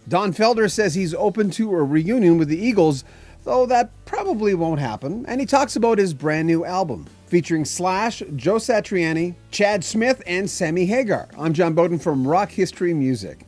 Don Felder says he's open to a reunion with the Eagles, though that probably won't happen, and he talks about his brand new album, featuring Slash, Joe Satriani, Chad Smith, and Sammy Hagar. I'm John Bowden from Rock History Music.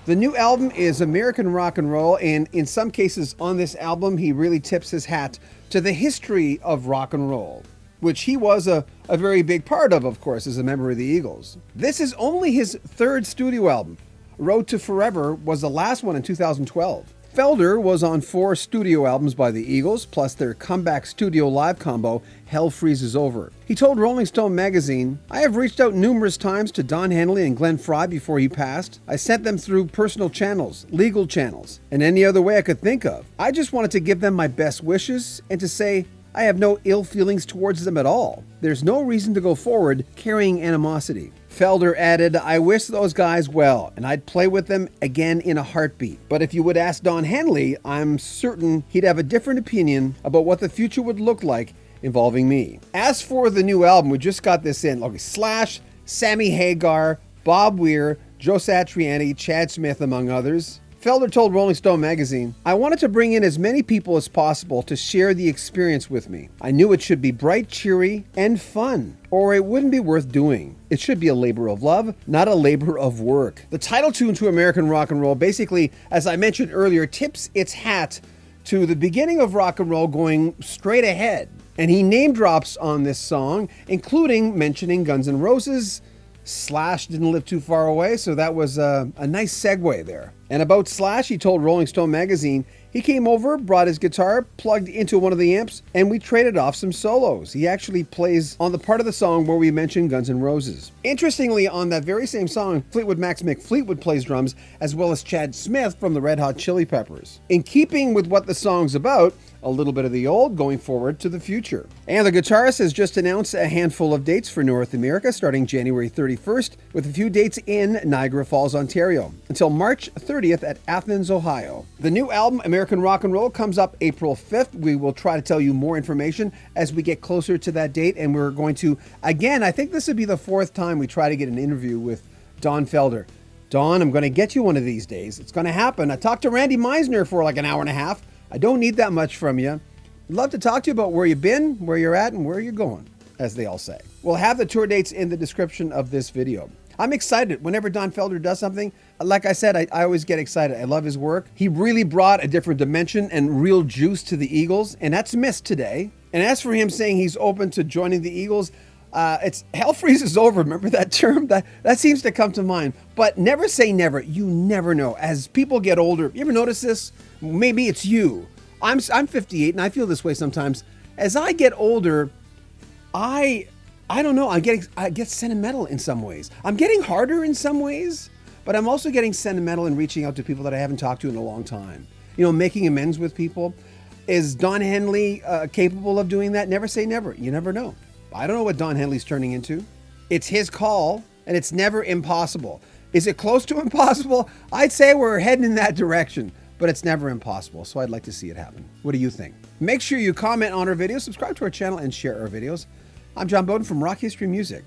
The new album is American rock and roll, and in some cases on this album, he really tips his hat to the history of rock and roll, which he was a very big part of course, as a member of the Eagles. This is only his third studio album. Road to Forever was the last one in 2012. Felder was on 4 studio albums by the Eagles, plus their comeback studio live combo, Hell Freezes Over. He told Rolling Stone magazine, "I have reached out numerous times to Don Henley and Glenn Frey before he passed. I sent them through personal channels, legal channels, and any other way I could think of. I just wanted to give them my best wishes and to say I have no ill feelings towards them at all. There's no reason to go forward carrying animosity." Felder added, "I wish those guys well, and I'd play with them again in a heartbeat. But if you would ask Don Henley, I'm certain he'd have a different opinion about what the future would look like involving me." As for the new album, we just got this in. Okay, Slash, Sammy Hagar, Bob Weir, Joe Satriani, Chad Smith, among others. Felder told Rolling Stone magazine, "I wanted to bring in as many people as possible to share the experience with me. I knew it should be bright, cheery, and fun, or it wouldn't be worth doing. It should be a labor of love, not a labor of work." The title tune to American rock and roll basically, as I mentioned earlier, tips its hat to the beginning of rock and roll going straight ahead. And he name drops on this song, including mentioning Guns N' Roses. Slash didn't live too far away, so that was a nice segue there. And about Slash, he told Rolling Stone magazine, he came over, brought his guitar, plugged into one of the amps, and we traded off some solos. He actually plays on the part of the song where we mentioned Guns N' Roses. Interestingly, on that very same song, Fleetwood Mac's Mick Fleetwood plays drums, as well as Chad Smith from the Red Hot Chili Peppers. In keeping with what the song's about, a little bit of the old going forward to the future. And the guitarist has just announced a handful of dates for North America starting January 31st, with a few dates in Niagara Falls, Ontario, until March 30th at Athens, Ohio. The new album, American Rock and Roll, comes up April 5th. We will try to tell you more information as we get closer to that date, and we're going to, again, I think this would be the 4th time we try to get an interview with Don Felder. Don, I'm going to get you one of these days. It's going to happen. I talked to Randy Meisner for like an hour and a half. I don't need that much from you. I'd love to talk to you about where you've been, where you're at, and where you're going, as they all say. We'll have the tour dates in the description of this video. I'm excited. Whenever Don Felder does something, like I said, I always get excited. I love his work. He really brought a different dimension and real juice to the Eagles, and that's missed today. And as for him saying he's open to joining the Eagles, it's hell freezes over. Remember that term? That seems to come to mind. But never say never. You never know. As people get older, you ever notice this? Maybe it's you. I'm 58 and I feel this way sometimes. As I get older, I don't know. I get sentimental in some ways. I'm getting harder in some ways, but I'm also getting sentimental in reaching out to people that I haven't talked to in a long time. You know, making amends with people. Is Don Henley capable of doing that? Never say never. You never know. I don't know what Don Henley's turning into. It's his call, and it's never impossible. Is it close to impossible? I'd say we're heading in that direction, but it's never impossible, so I'd like to see it happen. What do you think? Make sure you comment on our videos, subscribe to our channel, and share our videos. I'm John Bowden from Rock History Music.